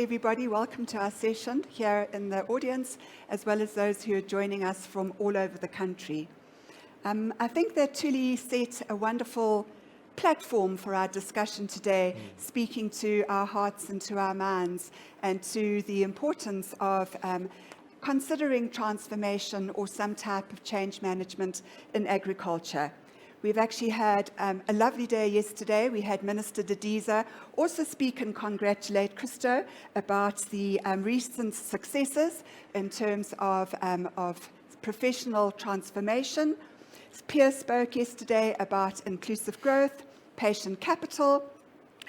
everybody. Welcome to our session here in the audience, as well as those who are joining us from all over the country. I think that Hurly set a wonderful platform for our discussion today, speaking to our hearts and to our minds, and to the importance of considering transformation or some type of change management in agriculture. We've actually had a lovely day yesterday. We had Minister Didiza also speak and congratulate Christo about the recent successes in terms of professional transformation. Pierre spoke yesterday about inclusive growth, patient capital,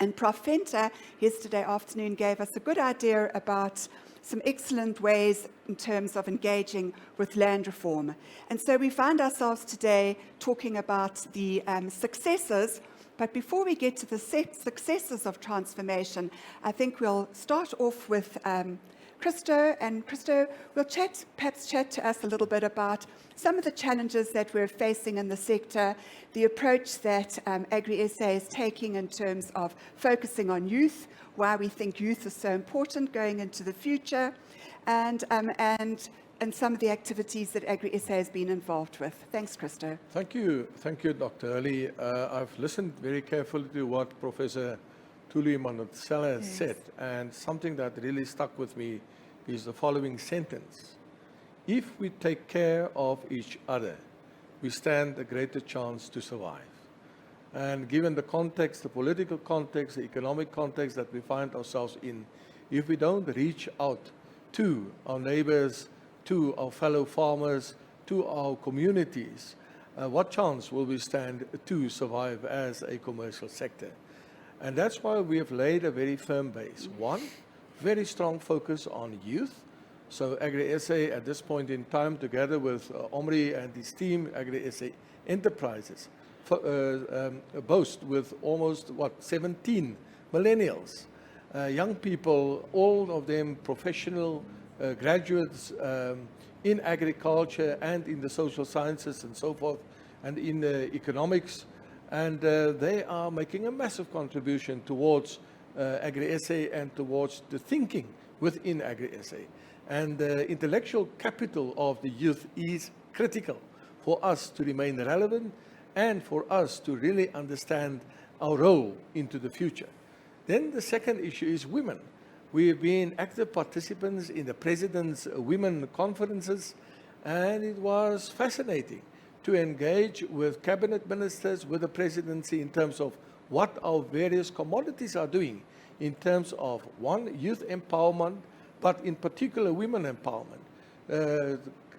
and Prof. Venter yesterday afternoon gave us a good idea about some excellent ways in terms of engaging with land reform. And so we find ourselves today talking about the successes, but before we get to the successes of transformation, I think we'll start off with Christo, and Christo will perhaps chat to us a little bit about some of the challenges that we're facing in the sector, the approach that Agri SA is taking in terms of focusing on youth, why we think youth is so important going into the future, and some of the activities that Agri SA has been involved with. Thanks, Christo. Thank you, Dr. Hurly. I've listened very carefully to what Professor Sulaimaan said, and something that really stuck with me is the following sentence. If we take care of each other, we stand a greater chance to survive. And given the context, the political context, the economic context that we find ourselves in, if we don't reach out to our neighbors, to our fellow farmers, to our communities, what chance will we stand to survive as a commercial sector? And that's why we have laid a very firm base. One, very strong focus on youth. So Agri SA at this point in time, together with Omri and his team, Agri SA Enterprises, boast with almost, 17 millennials, young people, all of them professional graduates in agriculture and in the social sciences and so forth, and in economics. And they are making a massive contribution towards Agri SA and towards the thinking within Agri SA. And the intellectual capital of the youth is critical for us to remain relevant and for us to really understand our role into the future. Then the second issue is women. We have been active participants in the President's Women Conferences, and it was fascinating to engage with cabinet ministers, with the presidency in terms of what our various commodities are doing in terms of, one, youth empowerment, but in particular women empowerment.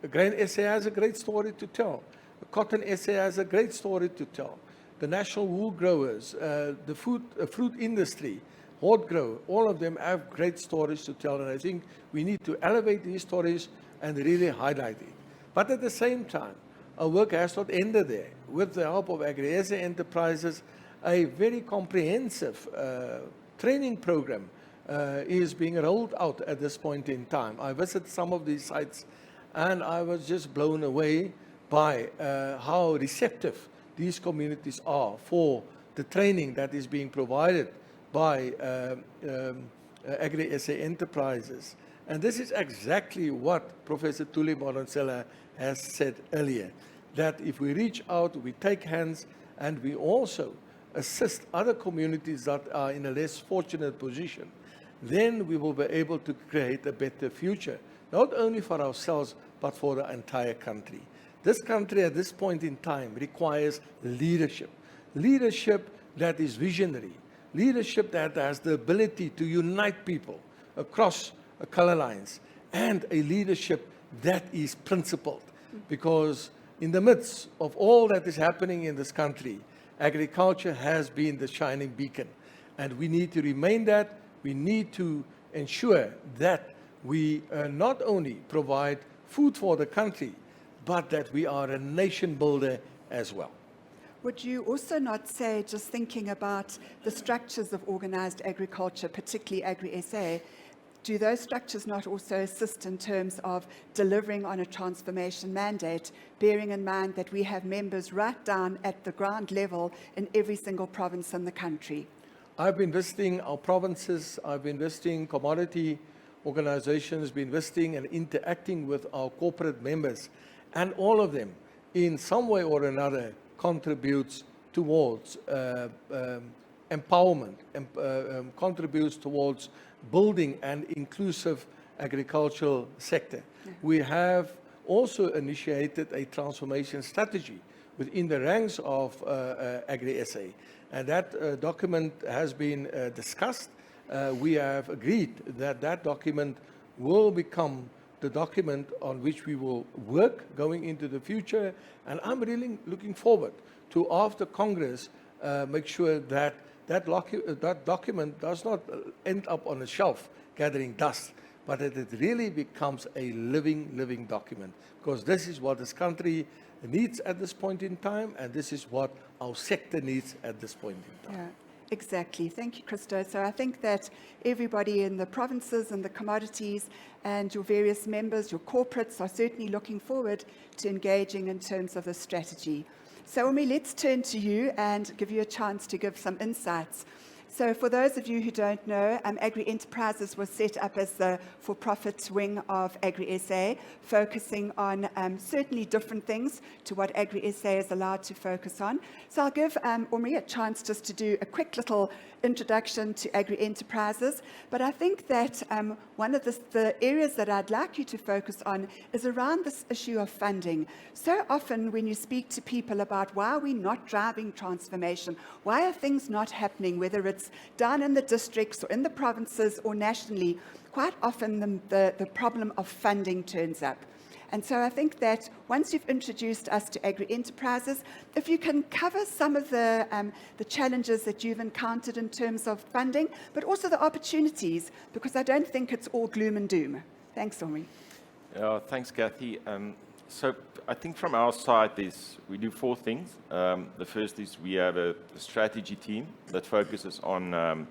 Grain SA has a great story to tell. Cotton SA has a great story to tell. The national wool growers, the fruit industry, hort grow, all of them have great stories to tell, and I think we need to elevate these stories and really highlight it. But at the same time, our work has not ended there. With the help of Agri SA Enterprises, a very comprehensive training program is being rolled out at this point in time. I visited some of these sites and I was just blown away by how receptive these communities are for the training that is being provided by Agri SA Enterprises. And this is exactly what Professor Sulaimaan has said earlier, that if we reach out, we take hands, and we also assist other communities that are in a less fortunate position, then we will be able to create a better future, not only for ourselves, but for the entire country. This country at this point in time requires leadership. Leadership that is visionary. Leadership that has the ability to unite people across color lines. And a leadership that is principled. Because in the midst of all that is happening in this country, agriculture has been the shining beacon. And we need to remain that. We need to ensure that we not only provide food for the country, but that we are a nation builder as well. Would you also not say, just thinking about the structures of organized agriculture, particularly Agri SA, do those structures not also assist in terms of delivering on a transformation mandate, bearing in mind that we have members right down at the ground level in every single province in the country? I've been visiting our provinces, I've been visiting commodity organizations, been visiting and interacting with our corporate members, and all of them, in some way or another, contributes towards empowerment, contributes towards building an inclusive agricultural sector. We have also initiated a transformation strategy within the ranks of Agri SA, and that document has been discussed. We have agreed that that document will become the document on which we will work going into the future, and I'm really looking forward to, after Congress, make sure that that document does not end up on a shelf gathering dust, but that it really becomes a living document, because this is what this country needs at this point in time, and this is what our sector needs at this point in time. Yeah, exactly. Thank you, Christo. So I think that everybody in the provinces and the commodities and your various members, your corporates, are certainly looking forward to engaging in terms of the strategy. So Omri, let's turn to you and give you a chance to give some insights. So for those of you who don't know, Agri Enterprises was set up as the for-profit wing of Agri SA, focusing on certainly different things to what Agri SA is allowed to focus on. So I'll give Omri a chance just to do a quick little introduction to Agri Enterprises, but I think that one of the areas that I'd like you to focus on is around this issue of funding. So often when you speak to people about why are we not driving transformation, why are things not happening, whether it's down in the districts or in the provinces or nationally, quite often the problem of funding turns up. And so I think that once you've introduced us to Agri Enterprises, if you can cover some of the challenges that you've encountered in terms of funding, but also the opportunities, because I don't think it's all gloom and doom. Thanks, Omri. Thanks, Kathy. So I think from our side, we do four things. The first is we have a strategy team that focuses on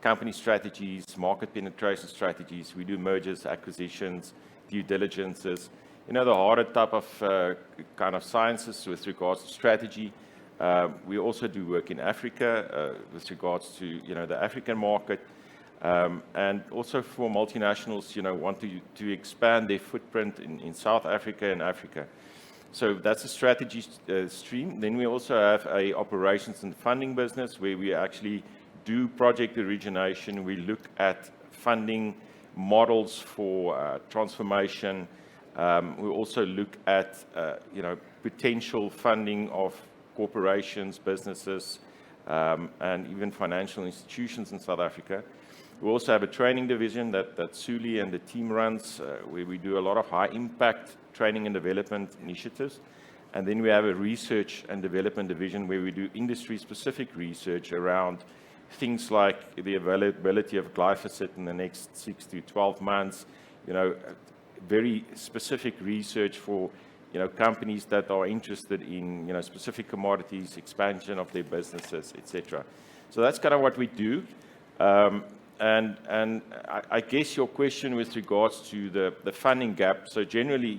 company strategies, market penetration strategies. We do mergers, acquisitions, due diligences, the harder type of kind of sciences with regards to strategy. We also do work in Africa with regards to the African market, and also for multinationals want to expand their footprint in South Africa and Africa. So that's a strategy stream. Then we also have a operations and funding business where we actually do project origination. We look at funding models for transformation. We also look at potential funding of corporations, businesses, and even financial institutions in South Africa. We also have a training division that Hurly and the team runs, where we do a lot of high-impact training and development initiatives. And then we have a research and development division where we do industry-specific research around things like the availability of glyphosate in the next 6 to 12 months, very specific research for companies that are interested in specific commodities, expansion of their businesses, etc. So that's kind of what we do. And I guess your question with regards to the funding gap. So generally,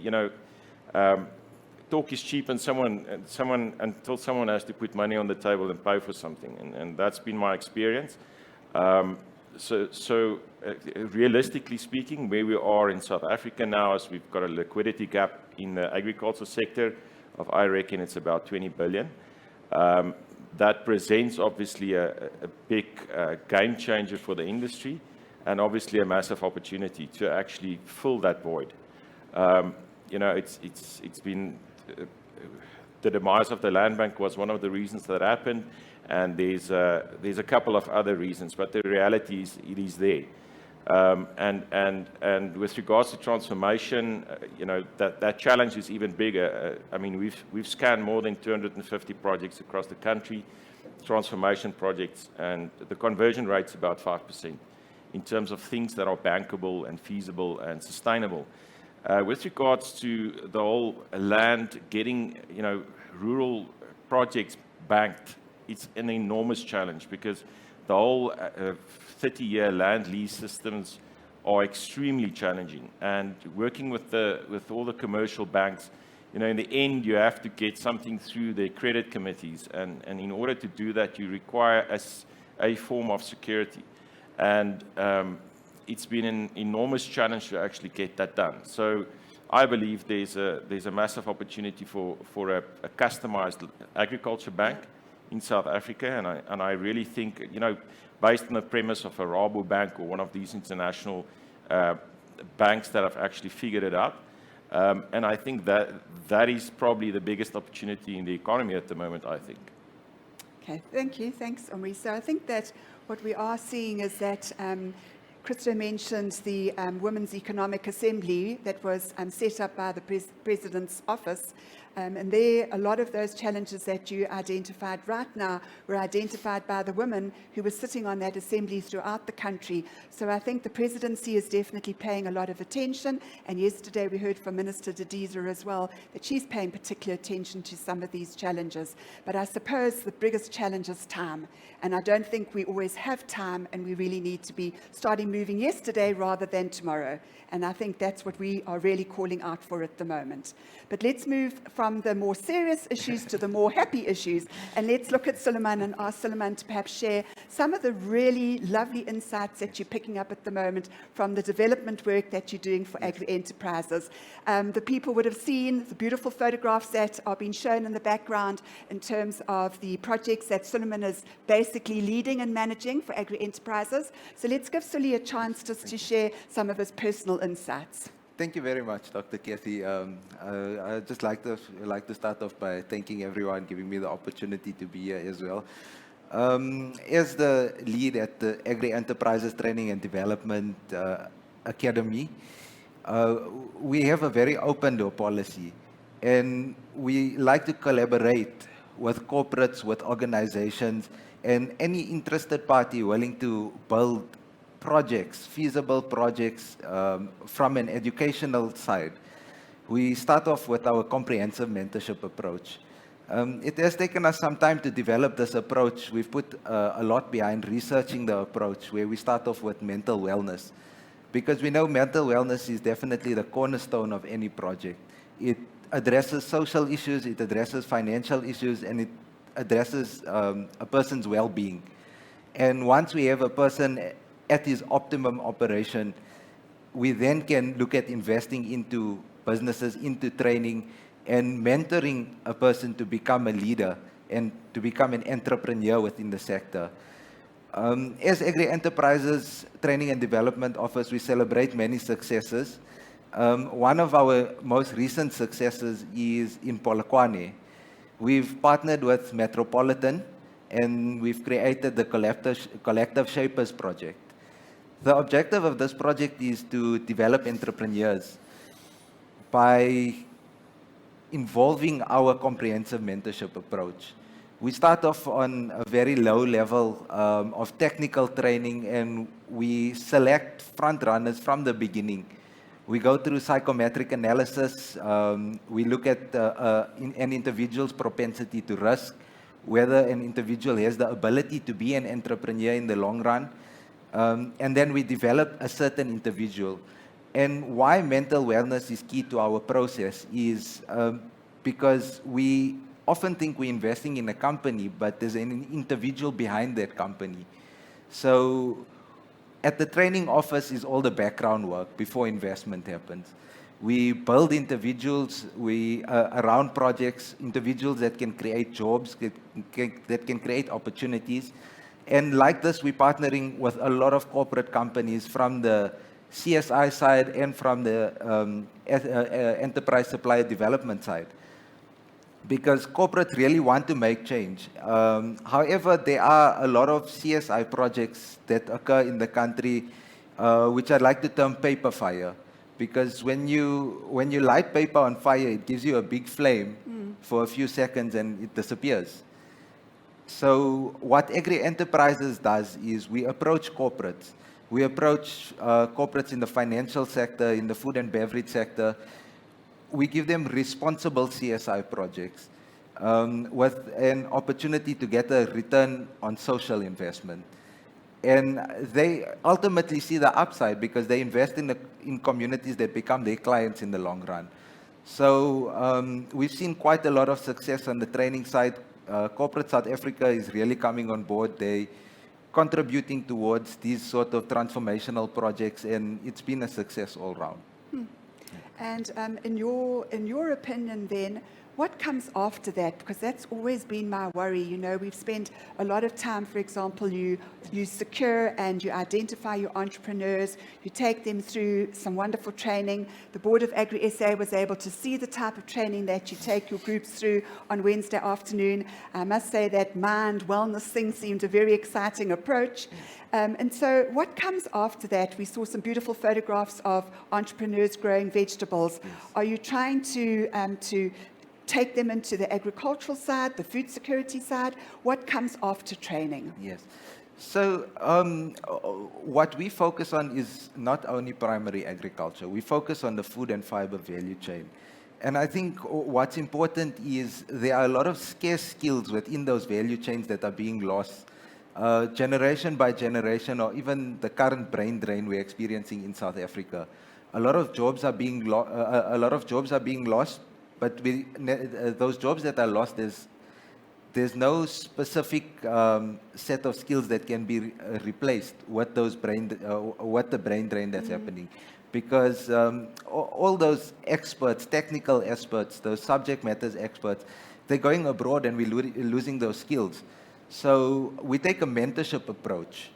talk is cheap, and until someone has to put money on the table and pay for something, and that's been my experience. So realistically speaking, where we are in South Africa now is we've got a liquidity gap in the agriculture sector of, I reckon it's about 20 billion. That presents obviously a big game changer for the industry, and obviously a massive opportunity to actually fill that void. It's been the demise of the land bank was one of the reasons that happened, and there's a couple of other reasons, but the reality is it is there. And with regards to transformation, that challenge is even bigger. I mean, we've scanned more than 250 projects across the country, transformation projects, and the conversion rate's about 5% in terms of things that are bankable and feasible and sustainable. With regards to the whole land getting, rural projects banked, it's an enormous challenge because the whole 30-year land lease systems are extremely challenging. And working with all the commercial banks, in the end, you have to get something through their credit committees. And in order to do that, you require a form of security. And it's been an enormous challenge to actually get that done. So I believe there's a massive opportunity for a customized agriculture bank in South Africa, and I really think, based on the premise of a Rabobank or one of these international banks that have actually figured it out, and I think that is probably the biggest opportunity in the economy at the moment, I think. Okay, thank you. Thanks, Omri. So I think that what we are seeing is that Christo mentioned the Women's Economic Assembly that was set up by the President's office. And there, a lot of those challenges that you identified right now were identified by the women who were sitting on that assembly throughout the country. So I think the presidency is definitely paying a lot of attention. And yesterday we heard from Minister Didiza as well that she's paying particular attention to some of these challenges. But I suppose the biggest challenge is time. And I don't think we always have time, and we really need to be starting moving yesterday rather than tomorrow. And I think that's what we are really calling out for at the moment. But let's move from the more serious issues to the more happy issues. And let's look at Sulaimaan and ask Sulaimaan to perhaps share some of the really lovely insights that you're picking up at the moment from the development work that you're doing for Agri Enterprises. The people would have seen the beautiful photographs that are being shown in the background in terms of the projects that Sulaimaan is basically leading and managing for Agri Enterprises. So let's give Sully a chance just to share some of his personal insights. Thank you very much, Dr. Kathy. I'd just like to start off by thanking everyone giving me the opportunity to be here as well. As the lead at the Agri Enterprises Training and Development Academy, we have a very open door policy, and we like to collaborate with corporates, with organizations, and any interested party willing to build projects, feasible projects from an educational side. We start off with our comprehensive mentorship approach. It has taken us some time to develop this approach. We've put a lot behind researching the approach, where we start off with mental wellness, because we know mental wellness is definitely the cornerstone of any project. It addresses social issues, it addresses financial issues, and it addresses a person's well-being. And once we have a person at his optimum operation, we then can look at investing into businesses, into training, and mentoring a person to become a leader and to become an entrepreneur within the sector. As Agri Enterprises Training and Development Office, we celebrate many successes. One of our most recent successes is in Polokwane. We've partnered with Metropolitan, and we've created the Collective Shapers project. The objective of this project is to develop entrepreneurs by involving our comprehensive mentorship approach. We start off on a very low level of technical training, and we select front runners from the beginning. We go through psychometric analysis. We look at an individual's propensity to risk, whether an individual has the ability to be an entrepreneur in the long run. And then we develop a certain individual. And why mental wellness is key to our process is because we often think we're investing in a company, but there's an individual behind that company. So at the training office is all the background work before investment happens. We build individuals around projects, individuals that can create jobs, that can create opportunities. And like this, we're partnering with a lot of corporate companies from the CSI side and from the enterprise supplier development side, because corporates really want to make change. However, there are a lot of CSI projects that occur in the country, which I like to term paper fire, because when you light paper on fire, it gives you a big flame for a few seconds and it disappears. So what Agri Enterprises does is we approach corporates. We approach corporates in the financial sector, in the food and beverage sector. We give them responsible CSI projects with an opportunity to get a return on social investment. And they ultimately see the upside because they invest in communities that become their clients in the long run. So we've seen quite a lot of success on the training side. Corporate South Africa is really coming on board. They contributing towards these sort of transformational projects, and it's been a success all round. And in your opinion then, what comes after that? Because that's always been my worry. You know, we've spent a lot of time, for example, you secure and you identify your entrepreneurs, you take them through some wonderful training. The Board of Agri SA was able to see the type of training that you take your groups through on Wednesday afternoon. I must say that mind wellness thing seemed a very exciting approach. And so what comes after that? We saw some beautiful photographs of entrepreneurs growing vegetables. Yes. Are you trying to take them into the agricultural side, the food security side? What comes after training? Yes. So what we focus on is not only primary agriculture. We focus on the food and fiber value chain. And I think what's important is there are a lot of scarce skills within those value chains that are being lost generation by generation, or even the current brain drain we're experiencing in South Africa. A lot of jobs are being lost, but those jobs that are lost, there's no specific set of skills that can be replaced with those what the brain drain that's happening. Because all those experts, technical experts, those subject matters experts, they're going abroad and we're losing those skills. So we take a mentorship approach.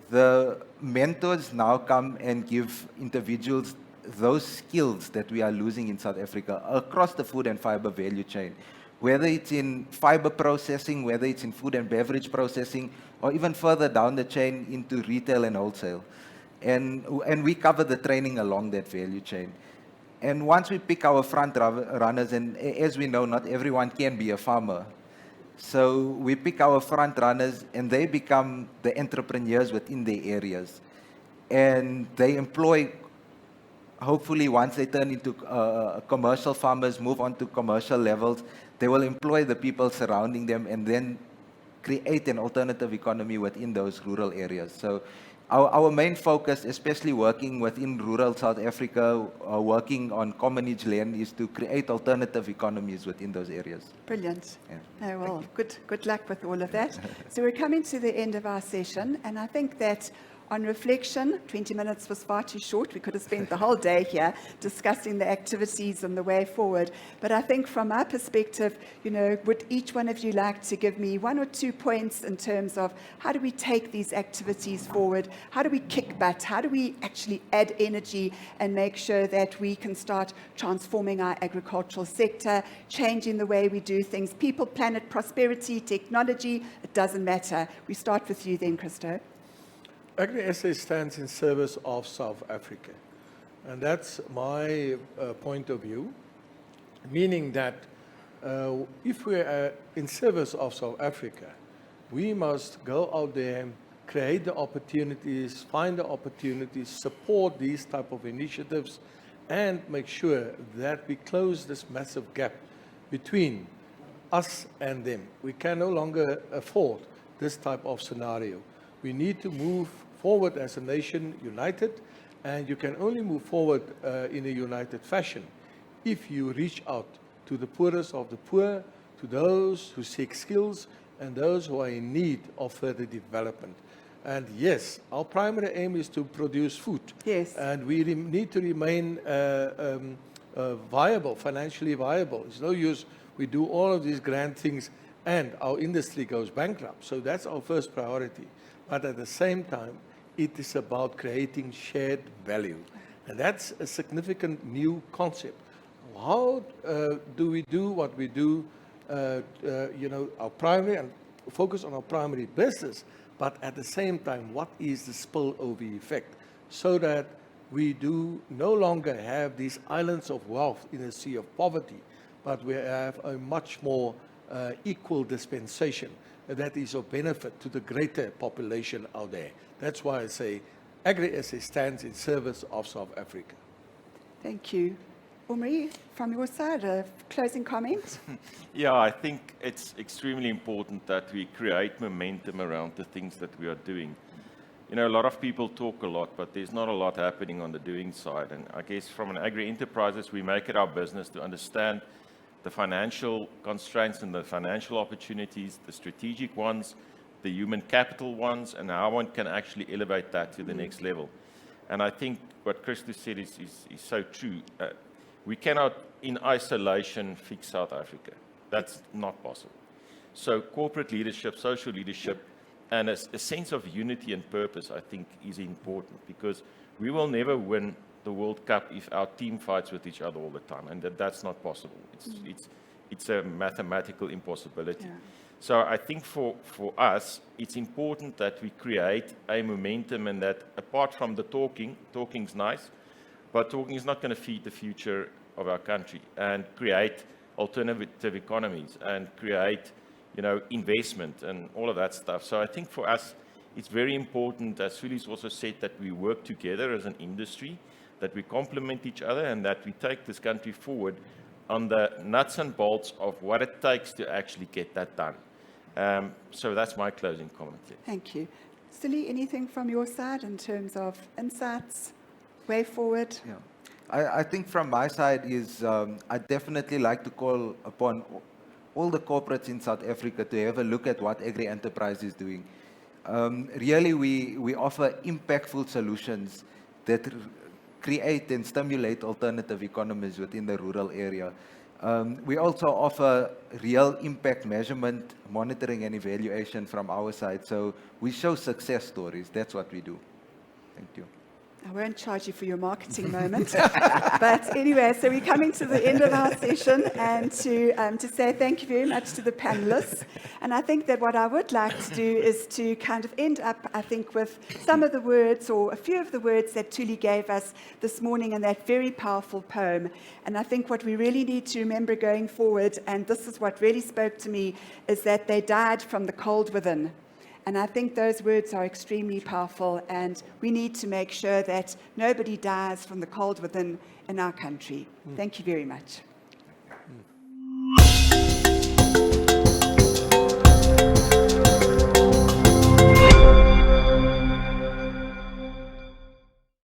The mentors now come and give individuals those skills that we are losing in South Africa across the food and fiber value chain, whether it's in fiber processing, whether it's in food and beverage processing, or even further down the chain into retail and wholesale. And we cover the training along that value chain. And once we pick our front runners, and as we know, not everyone can be a farmer. So we pick our front runners and they become the entrepreneurs within their areas. And they employ, hopefully once they turn into commercial farmers, move on to commercial levels, they will employ the people surrounding them and then create an alternative economy within those rural areas. So our main focus, especially working within rural South Africa, working on commonage land, is to create alternative economies within those areas. Brilliant. Yeah. Oh, well, good luck with all of that. So we're coming to the end of our session, and I think that on reflection, 20 minutes was far too short. We could have spent the whole day here discussing the activities and the way forward. But I think from our perspective, you know, would each one of you like to give me 1 or 2 points in terms of how do we take these activities forward? How do we kick butt? How do we actually add energy and make sure that we can start transforming our agricultural sector, changing the way we do things? People, planet, prosperity, technology, it doesn't matter. We start with you then, Christo. Agri SA stands in service of South Africa, and that's my point of view, meaning that if we are in service of South Africa, we must go out there, create the opportunities, find the opportunities, support these type of initiatives, and make sure that we close this massive gap between us and them. We can no longer afford this type of scenario. We need to move forward as a nation united, and you can only move forward in a united fashion if you reach out to the poorest of the poor, to those who seek skills, and those who are in need of further development. And yes, our primary aim is to produce food. Yes. And we need to remain viable, financially viable. It's no use we do all of these grand things and our industry goes bankrupt. So that's our first priority. But at the same time, it is about creating shared value. And that's a significant new concept. How do we do what we do, our primary, and focus on our primary business, but at the same time, what is the spillover effect? So that we do no longer have these islands of wealth in a sea of poverty, but we have a much more equal dispensation that is of benefit to the greater population out there. That's why I say Agri SA stands in service of South Africa. Thank you. Omri, from your side, a closing comment? Yeah, I think it's extremely important that we create momentum around the things that we are doing. You know, a lot of people talk a lot, but there's not a lot happening on the doing side. And I guess from an Agri Enterprises, we make it our business to understand the financial constraints and the financial opportunities, the strategic ones, the human capital ones, and how one can actually elevate that to the next level. And I think what Christo said is so true. We cannot, in isolation, fix South Africa. That's not possible. So corporate leadership, social leadership, and a sense of unity and purpose, I think, is important, because we will never win the World Cup if our team fights with each other all the time, and that's not possible. It's a mathematical impossibility. Yeah. So I think for us, it's important that we create a momentum, and that apart from the talking's nice, but talking is not going to feed the future of our country, and create alternative economies, and create, investment and all of that stuff. So I think for us, it's very important, as Hurly's also said, that we work together as an industry, that we complement each other, and that we take this country forward on the nuts and bolts of what it takes to actually get that done. So that's my closing comment. Thank you. Sully, anything from your side in terms of insights, way forward? Yeah. I think from my side is, I definitely like to call upon all the corporates in South Africa to have a look at what Agri Enterprise is doing. Really, we offer impactful solutions that create and stimulate alternative economies within the rural area. We also offer real impact measurement, monitoring and evaluation from our side. So we show success stories. That's what we do. Thank you. I won't charge you for your marketing moment. But anyway, so we're coming to the end of our session, and to say thank you very much to the panelists. And I think that what I would like to do is to kind of end up, I think, with some of the words, or a few of the words that Thuli gave us this morning in that very powerful poem. And I think what we really need to remember going forward, and this is what really spoke to me, is that they died from the cold within. And I think those words are extremely powerful, and we need to make sure that nobody dies from the cold within in our country. Thank you very much.